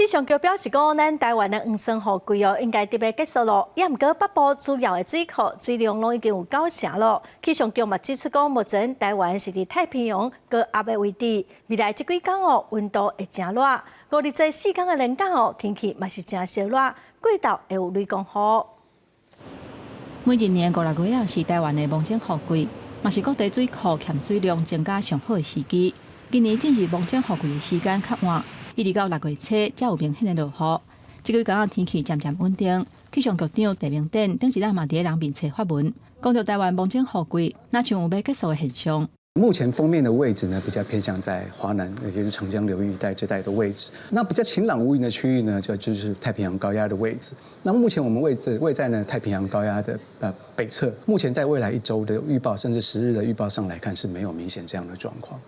气象局表示讲，咱台湾的黄霜雨季应该特别结束了，也毋过北部主要的水库水量拢已经有够成了。气象局嘛指出讲，目前台湾是伫太平洋高压的位置，未来这几天温度会真热，5日这4天的连假天气嘛是真烧热，过道会有雷公雨。每一年5、6月是台湾的梦境雨季，嘛是各地水库欠水量增加上好的时机。今年进入梦境雨季的时间较晚。一直到6月初才有明显的落雨，这几天天气渐渐稳定。气象局长陈明典顶一日嘛伫人民册发文，讲到台湾梦境雨季，那像有要结束的现象。目前封面的位置呢，比较偏向在华南，也就是长江流域一带这带的位置。那比较晴朗无云的区域呢，就是太平洋高压的位置。那目前我们位在呢太平洋高压的北侧。目前在未来1周的预报，甚至10日的预报上来看，是没有明显这样的状况。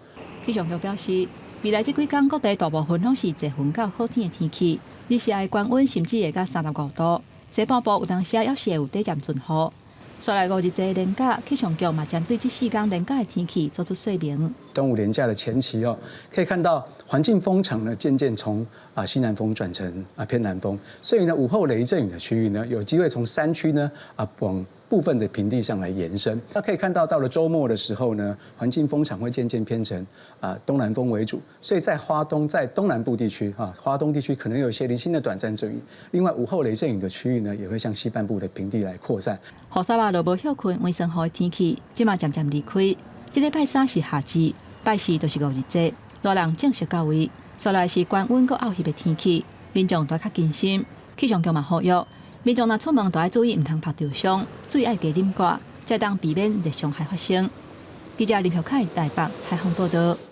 气象局表示，未来这几天各地大部分拢是侪云到好天的天气，日下的高温甚至会到35度，西半部有当时也是有短暂阵雨。刷来5日这连假，气象局嘛针对这4天连假的天气做出说明。端午连假的前期可以看到环境风场呢渐渐从西南风转成偏南风，所以呢午后雷阵雨的区域呢有机会从山区呢往部分的平地上来延伸。那可以看到到了周末的时候呢，环境风场会渐渐偏成东南风为主，所以在在东南部地区花东地区可能有一些零星的短暂阵雨。另外午后雷阵雨的区域呢也会向西半部的平地来扩散。雨伞落无休困，微生雨的天气，即嘛渐渐离开。这礼拜3是夏至，拜4就是5日节，热浪正式到位。刷来是高温佮漚湿的天气，民众都要较谨慎。气象局嘛呼吁，民众若出门都要注意，唔通晒着伤，水爱加啉寡，才当避免热伤害发生。记者林小凯台北采访报道。